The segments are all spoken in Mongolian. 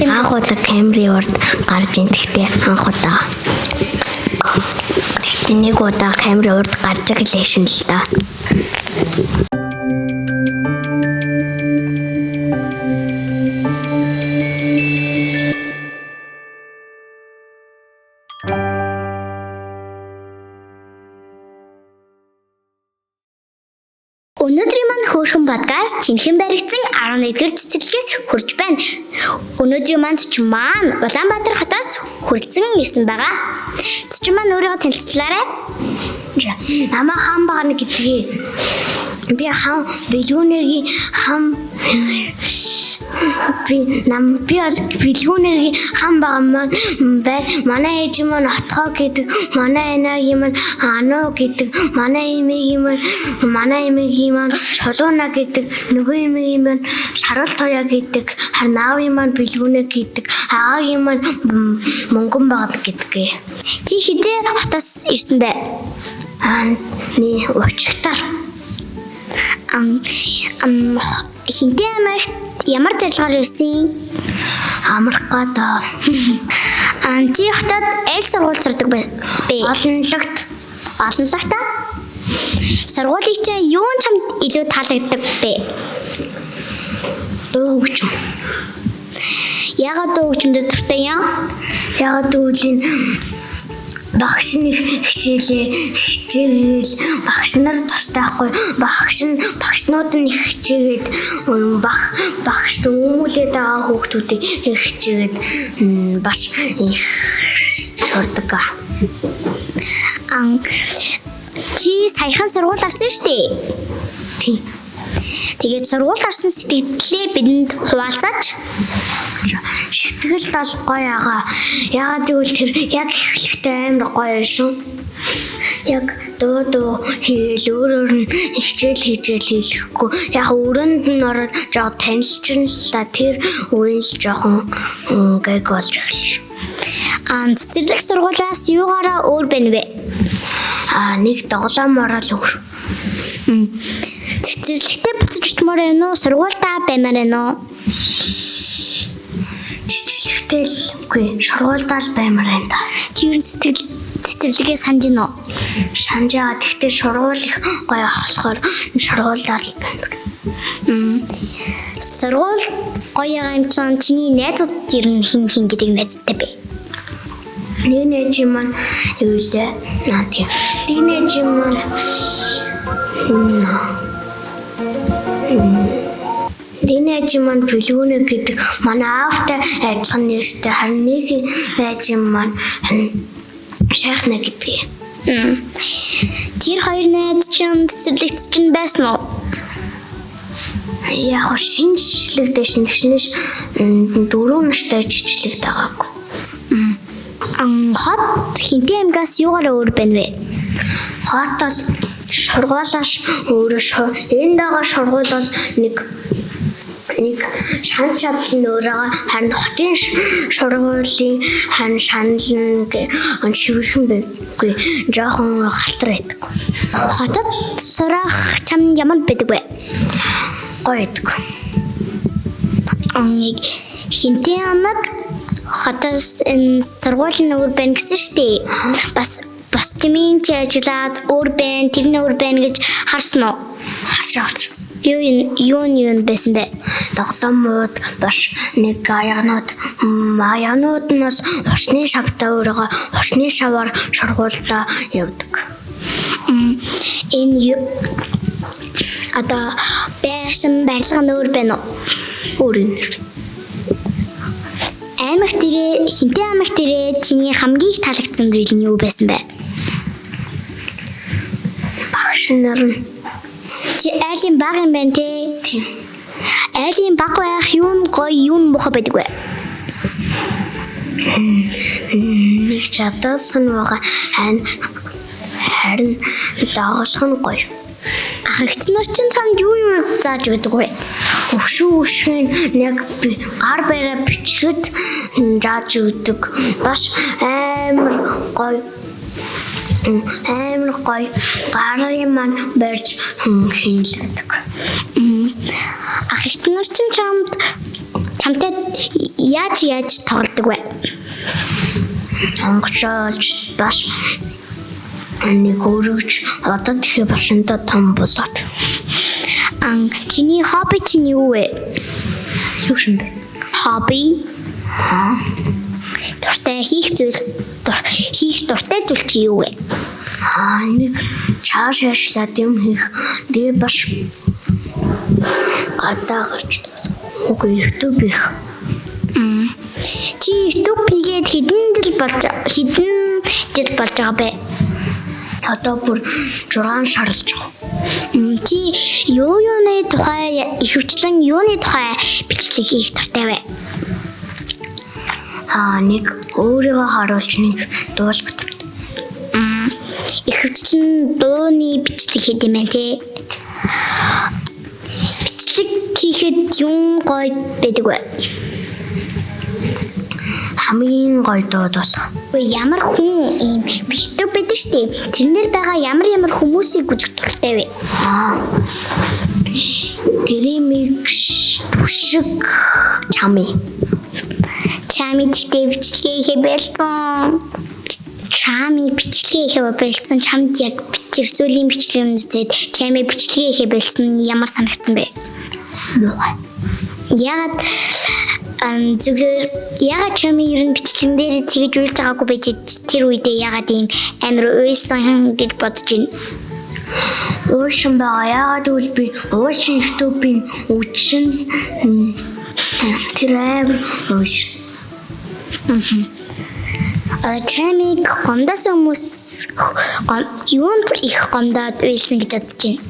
Анх удаа камерын урд гарч ин гэхдээ анх удаа. Гэхдээ нэг удаа камерын урд гардаг лээшин л да. Өнөөдрийн маань хөөрхөн подкаст Чинхэн баригдсан 11-р цэцэрлэгээс хүрч байна. Өнөөдрийн манд ч маань Улаанбаатар хотоос хүрэлцэн ирсэн байгаа. Чи маань өөрийгөө танилцуулаарай. Намаа хаан байгаа нэг гэдгийг. Би хаан бэлгүүнэгийн хаан би бол бэлгүүнэгийн хаан байгаа маань манай ээж маань отгоо гэдэг, манай энагийн маань ануу гэдэг, манай эмээгийн маань чулууна гэдэг, нөгөө эмээгийн маань шарал тоя гэдэг, харин аавын маань бэлгүүнэ гэдэг, агаагийн маань мөнгөн багд гэдгээ. Чи хэдээ хотоос ирсэн бэ? Өчигдөр. Хинтээ аймагт ямар зорилгоор ирсэн? Амрахад. Чи хотод аль сургууль сурдаг бэ? Олонлогт. Олонлогт. Сургуулийн чинь юу чамд илүү таалагддаг бэ? Дуу хөгжим. Яагаад дуу хөгжмөд дуртай юм? Яагаад гэвэл багш нэг хичээл багш нар тусдаахгүй багшнууд нь их хичээгээд багш хүмүүлээд байгаа хүүхдүүдийг их хичээгээд баш их шурдаг. Чи саяхан сургууль орсон шүү дээ. Тийм. Тэгээд сургууль орсон сэтгэлдээ бидэнд хуваалцаач. Сэтгэл бол гоё агаа. Яагаад гэвэл тэр яг эхлэхдээ амар гоё шүү. Яг дуу хийгээл өөрөөр нь хичээл хийхгүй. Яг өрөөнд нь ороод жоо танилцчихлаа. Тэр үеийн л жоохон гэг болж эхэлж. Цэцэрлэг сургуулиас юугаараа өөр байна вэ? Нэг доглоом ороод өөр. Цэцэрлэгтээ буцаж очмоор байна уу? Сургуультаа баймаар байна уу? Үгүй, сургуульдаа л баймаар байна да. Чи юу цэцэрлэгээ санаж байна уу? Санаж байгаа. Гэхдээ сургууль их гоё болохоор сургуульдаа л баймаар. Сургууль гоё юм чинь чиний найзууд ер нь хин гэдэг найзтай бэ? Нэг найз маань юу лээ? Тийм. Нэг найз маань Динэж маань бэлгүүнэ гэдэг манай аавтай адилхан нэртэй, харин нэг найз маань шахна гэдгийг. Тэр хоёр найз чинь цэцэрлэгт чинь байсан уу? Яг шинжлэгдэж нэгшнэш 4 настай жижиглэгд байгаагүй. Хот Хинтээ аймгаас юугаар өөр байна вэ? Хот бол сургуулиаш өөрөө энэ дагаа сургууль бол нэг шан чадлын өөрөө харин хотын сургуулийн харин шанал нь шивэрхэн байггүй жоохон халтар байдаг. Хотод сурах чам ямар байдаг вэ? Гоё байдаг. Хинтээ аймаг хотоос энэ сургуулийн өөр байна гэсэн шүү дээ. Бас тэмийн ажиглаад өөр байна, тэрний өөр байна гэж харсан уу? Харж. Юу байсан бэ? Доглоомууд баш нэг аягнууд нь бол хурцны шавтаа өөрөө хурцны шаваар сургуультай явдаг. Энэ одоо байсан барилга нь өөр байна уу? Өөр юм. Хинтээ аймагт чиний хамгийн их таалагдсан зүйл нь юу байсан бэ? Багш нар нь. Чи айлын баг юм байна те? Тийм. Айлын баг байх юу нь гоё, юу нь муухай байдаг вэ? Нэг чадаас нь байгаа харин доголох нь гоё. Ахигчнаас чинь чамд юу зааж өгдөг вэ? Өшгөн яг гар бариа бичгэд зааж өгдөг. Баш амар гоё гарын маань барьж хийлгдэг. Ахигчнаас чинь чамд чамтай яаж тоглодог вэ? Онгоцоолж бас нэг өргөж одоо тэгэхээр башинта том болоод. Чиний хобби чинь юу вэ? Юу юм бэ? Хобби? Дуртай хийх дуртай зүйл чи юу вэ? Нэг чааш яшлаад юм хийх. Тэгээ бас гадаа гарч YouTube их. Чи YouTube хийгээд хэдэн жил болж байгаа бэ? Одоо бүр 6 сар болж байгаа. Чи юуны тухай ихэвчлэн юуны тухай бичлэг хийх дуртай вэ? Нэг өөрийгөө харуулж нэг дуулах дуртай. Ихэвчлэн дууны бичлэг хийх юм байна те. Бичлэг хийхэд юу гоё байдаг вэ? Хамгийн гоё дууд болох. Ямар хүн ийм бичлэг байдаг штеп. Тэрнэр байгаа ямар хүмүүсийг үзэх дуртай вэ? Гэрэмиг түшиг чами Гэхдээ бичлэгээ хийх байлцсан. Чамд яг тэр зүйлийн бичлэг үзээд чами бичлэгээ хийх байлцсан ямар санагдсан бэ? Муухай. Ягаад чами ер нь бичлэгэн дээр тэгж уйлж байгаагүй байж тэр үедээ ягаад ийм амар уйлсан гэж бодож байна? Уушин байгаа. Ягаад гэвэл би уушин YouTube-ийн үчин тэр амар ууш. Чамиг гомдоос хүмүүс юунд их гомдоод уйлсан гэж бодож байна?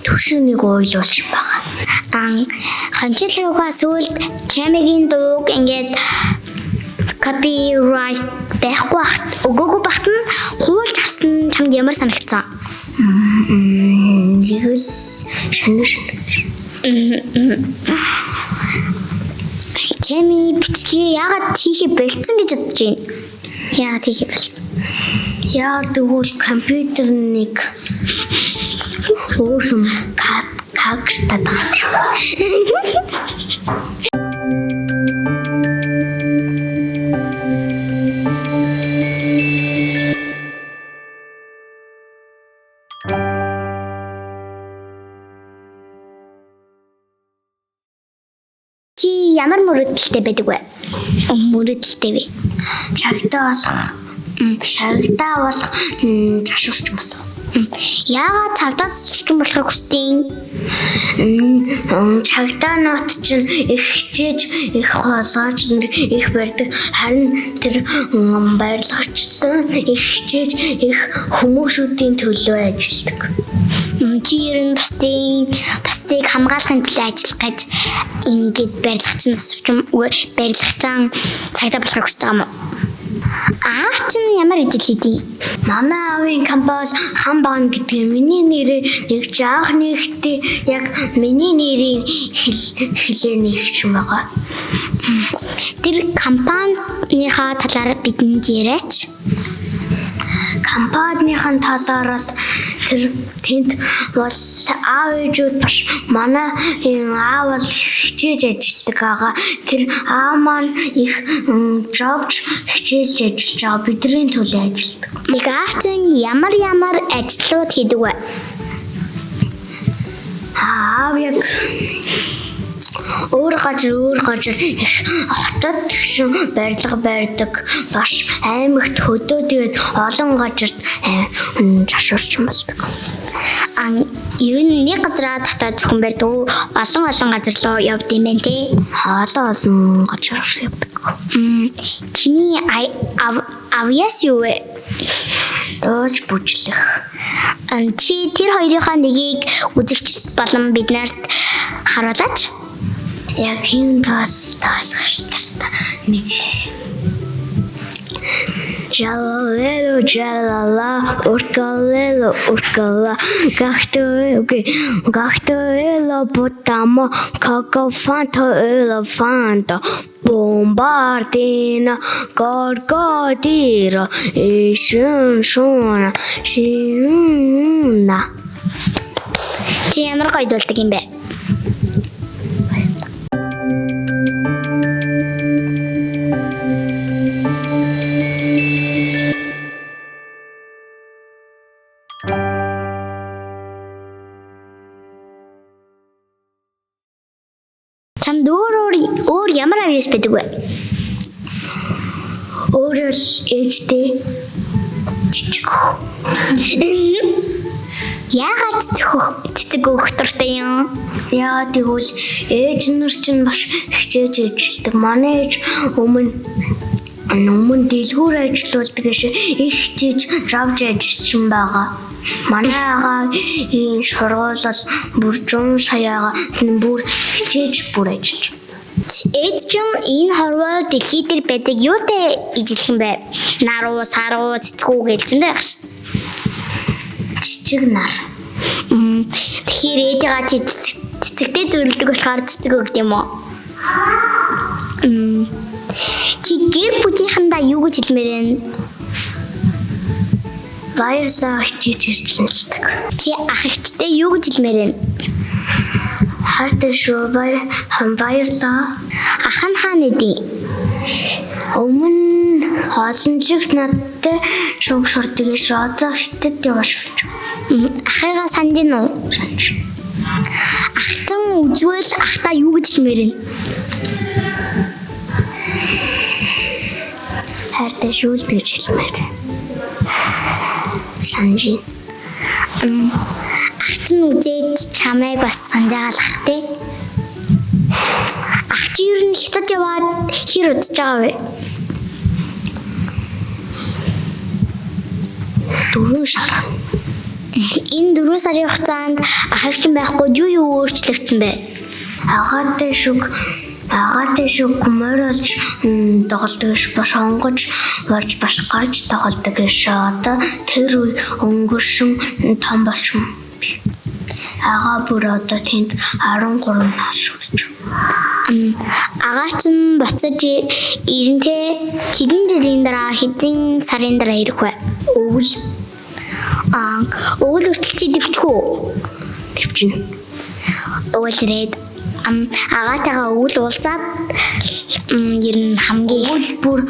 Түшнийг уйлуулсан байгаа. Ханчлалгаа сүүлд чамигийн дууг ингээд copyright өгөөгүй багт нь хуулж авсан чамд ямар санагцсан? Нэгэл шанаа. Чами бичлэгээ яагаад хийхэ болцсон гэж бодож байна? Яагаад хийхэ болцсон? Яагаад тэгвэл компьютер нэг өөр юм кагтаад байгаа. Чи ямар мөрөдөлтэй байдаг вэ? Мөрөдөлтэй вэ? Чагтаа болох чашуурч бас. Яагаад цагдаас сурчин болохыг хүсдэг? Чагтаа нот чинь их хичээж их хоолойч нар их барьдаг. Харин тэр барилгачтай их хичээж их хүмүүсүүдийн төлөө ажилладаг. Чи ер нь бусдыг хамгаалахын төлөө ажиллах гэж ингээд барилгачийн барилгачаан цагдаа болохыг хүсэж байгаа юм уу? Аав чинь ямар ажил хийдэг? Манай аавын композ хам баг гэдэг миний нэрээ нэг жаах нэгтээ яг миний нэрийн хэлээ нэгч юм байгаа. Тэр компанийхаа талаар бидэнд яриач. Компанийн талаараас тэнд бол аав ээжүүд бас манай аав бол хичээж ажилладаг байгаа. Тэр аав маань их жобч хичээж ажиллаж байгаа. Бидний төлөө ажилладаг. Нэг аав чинь ямар ажлууд хийдэг вэ? Аав яг өөр газар их хотод гişүн барилга барьдаг. Бас аймагт хөдөөд олон газарт чашуурч болдог. Ер нь нэг газараа дотоод зөвхөн барьдаг. Олон газар руу явд юм байна те. Олон газар явдаг. Чиний авьяас юу вэ? Дуулж бүжлэх. Чи тэр хоёрынхаа нэгийг үзэгч болон бид нарт харуулаач. Яг юм таалах хэрэгтэй. Нэг Жалалело жалала уркалело уркала гахтоэло потамо какофанто элефанто bombardino crocodilo e shuna. Чи ямар гоё дуулдаг юм бэ? Чамд өөр ямар авьяас байдаг вэ? Өөрөө л ээжтэй жижиг хөө. Яагаад цэцэг өгөх дуртай юм? Яагаад гэвэл ээж нар чинь маш хичээж ажилладаг. Манай ээж өмнө дэлгүүр ажиллаулдаг гэшээ их хичээж жавж ажилласан байгаа. Манай агагийн сургуулиас бүр 100 саяга бүр хичээж бүр ажиллаж. Ээж чинь энэ хорвоо дэлхий дээр байдаг юутай ижилхэн бэ? Наруу, саруу, цэцгүү гэлцэн байх шүү. Жижиг нар. Тэгэхээр ээжигаа цэцэгтэй зөвлөдөг болохоор цэцэг өгд юм уу? Чи гэр бүлийнхандаа юу гэж хэлмээр вэ? Баярлалаа хичээж ажилладаг. Чи ах эгчтэй юу гэж хэлмээр вэ? Хартай шүү баярлалаа. Ах нь хаана идэв? Өмнө олон жиг надтай шугшурдаг гэж одоо хитэд явааш. Ахыгаа санд нь уу? Ахтан үзвэл ахтаа юу гэж хэлмээр вэ? Хартай шүүлд гэж хэлмээр. Санжин. Ахтан үзээд чамайг бас санджаагаалах тий. Ах чи ер нь хятад яваад хэр удаж байгаа вэ? 4 сар. Энэ 4 сарын хугацаанд ах чинь байхгүй юу өөрчлөгдсөн бэ? Агаатай шүг морилж тоглодог ш бас онгож болж бас гарч тоглодог ш одоо тэр үе өнгөршин том болсон. Агаа бүр одоо тэнд 13 нас хүрч. Агаа чинь буцаж ирэнтэй хэдэн жилийн дараа хэдэн сарын дараа ирэх вэ? Өвөл хүртэл чи дэвчих үү? төвчин. Өвөлрээд агаатайгаа өвөл уулзаад ер нь хамгийн Өвөл бүр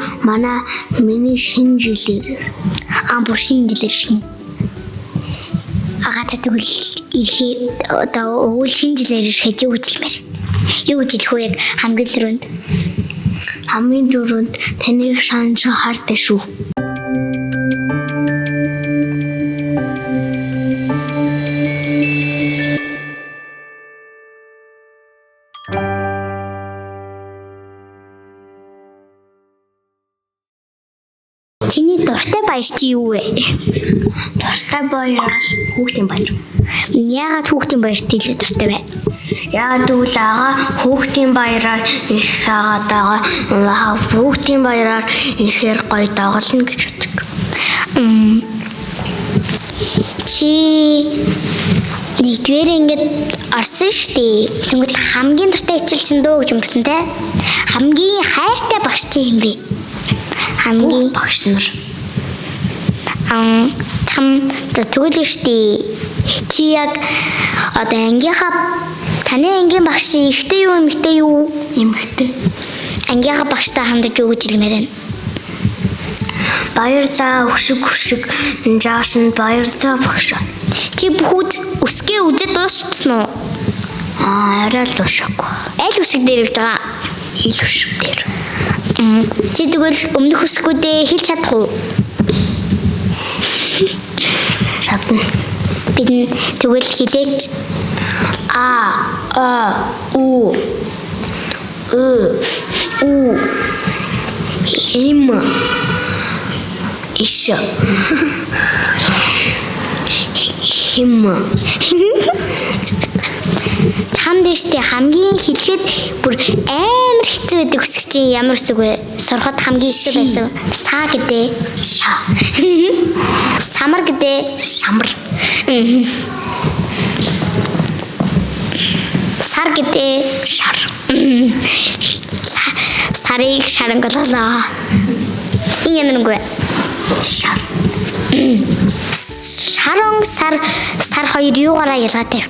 миний шинэ жилээр бүр шинэ жилээр шиг. Агаатай тэгвэл ирэхэд одоо өвөл шинэ жилээр ирэхэд юу гэж хэлмээр? Юу гэж хэлэх вэ хамгийн түрүүнд? Хамгийн түрүүнд таныг санаж хартай шүү. Чиний дуртай баяр чи юу вэ? Дуртай баяр хүүхдийн баяр. Яагаад хүүхдийн баярт илүү дуртай вэ? Яагаад гэвэл агаа хүүхдийн баяраар ирэх агаатайгаа хүүхдийн баяраар ирэхээр гоё доголно гэж боддог. Чи нэгдүгээр ингээд орсон штий. Тэгвэл хамгийн дуртай хичээл чинь дөө гэж өнгөрсөн те. Хамгийн хайртай багш чи юм бэ? Хамгийн багш нар. Тэгвэл штий. Чи яг одоо таны ангийн багш ихтэй юу эмэгтэй юу? Эмэгтэй. Ангийнхаа багштай хандаж юу гэж хэлмээр вэ? Баярлаа хөшиг жааш нь баярлаа багш. Чи бүгд үсгээ үзээд дууссан уу? Арай л ушаагүй. Аль үсэг дээр явж байгаа? Ил үсэг дээр. Чи тэгвэл өмнөх үсгүүдээ хэлж чадах уу? Чадна. Бид тэгвэл хэлээч. У им иш хим Чам дэштэй хамгийн хэлэхэд бүр амар хэцүү байдаг үсэг чинь ямар үсэг вэ? Сурахад хамгийн хэцүү байсан. Саа гэдэг. Самар гэдэг. самар. Сар гэдэг. Шар. Сарыг шарангалаа. Энэ ямар нэг вэ? Шар. Шарон сар хоёр юугаараа ялгаатай вэ?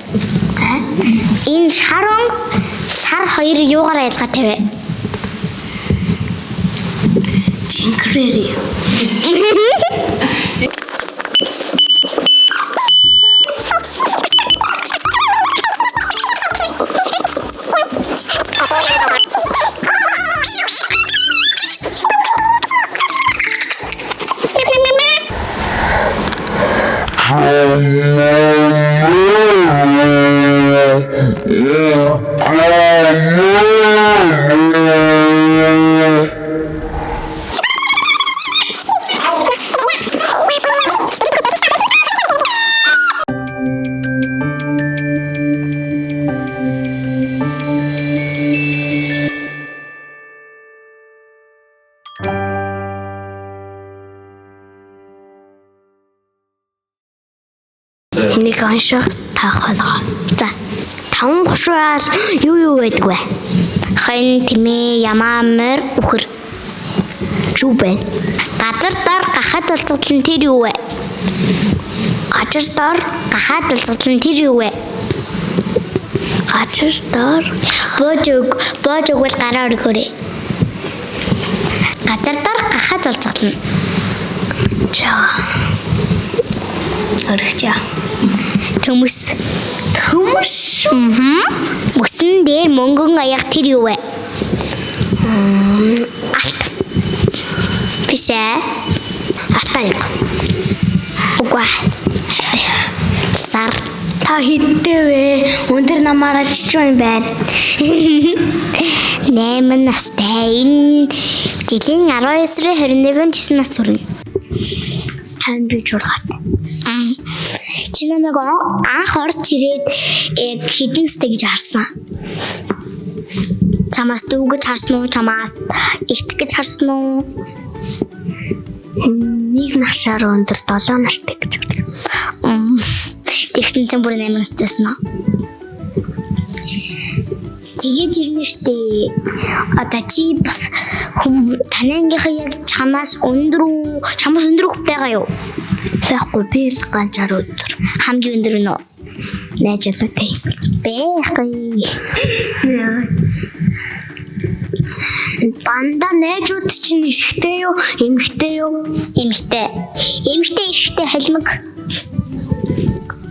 Энэ шарон сар хоёр юугаараа ялгаатай вэ? Чингэрээр. Нэг унших таах болгоо. За. 5 хушаал юу байдаг вэ? Хон тэмээ ямаамар үхэр. Юу бэ? Газар дор гахаад болцогдлон тэр юу вэ? Газар дор Гахаад болцогдлон тэр юу вэ? газар дор Боож өгвөл гараа өргөөрэй. Газар дор гахаад болцогдлон. за. Орхичаа. Төмөс. Мөсөн дээр мөнгөн аяг тэр юу вэ? Алт. Бишээ. Алтан. Угаа. Сар. Та хиттэй вэ? Өндөр намаараа жижиг юм байна. 8 настай. Энэ жилийн 19-21-нд 9 нас хүрнэ. Тань би жургаад. Чи намайг анх орж ирээд хідэн сте гэж харсан. Чамаас дүүгэж харсан уу? Чамаас ихт гэж харсан уу? Нэг насаар өндөр 7 настай гэж байна. Тэгсэн чинь бүр 8 настайсэн уу? Тэгээд ирнэ штэ. Одоо чи бас таны ангийнхаа яг чамаас өндөр байгаа юу? Байхгүй би л ганцаар өдөр. Хамгийн өндөр нь үү? Найжлаатай. Бэхэй. Банда найжууд чинь эрэгтэй юу? Эмэгтэй юу? Эмэгтэй. Эмэгтэй эрэгтэй халимаг.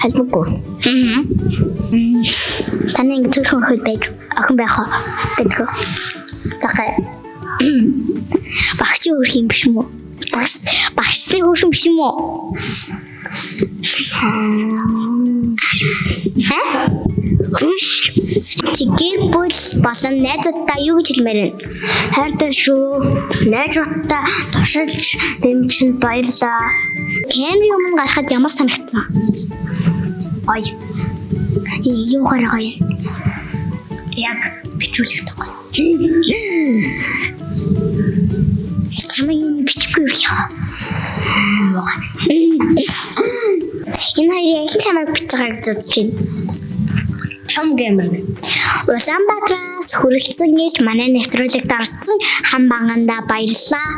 Халбаггүй. Таны ингэ төрхөн өхөд байж охин байх уу? Гэдэггүй. Такай. Багчи өрх юм биш үү? Багчтай өрх юм биш үү? Чигэр бүл болон найзуудтай юу гэж хэлмээр вэ? Хайртай шүү. Найзуудтай туршилж дэмжинд баярлаа. Камерын өмнө гарахад ямар санагдсан? Ой. Юу гараа гоё. Яг бичүүлэх таг. Чамайг бичихгүй яа. Энэ хоёрын их чамайг бичих гэж бодож байна. Том гэмэр. Улаанбаатараас хүрэлцэн гэж манай нэвтрүүлэгт орсон хан баганда баярлалаа.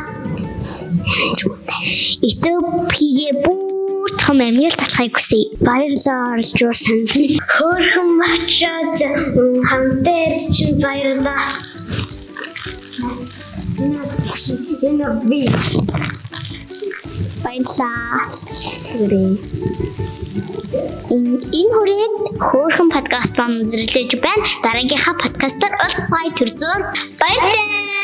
YouTube хийгээ бүр том амжилт татахыг хүсье. Баярлалаа оролцуулсан. Хөөрхөн бачаад хамтаа чинь баярлалаа. Энэ би Баярлалаа. Энэ хүрээд хөөрхөн подкаст маань зэрлэж байна. Дараагийнхаа подкастаар уулзъя. Тэр зур баярлалаа.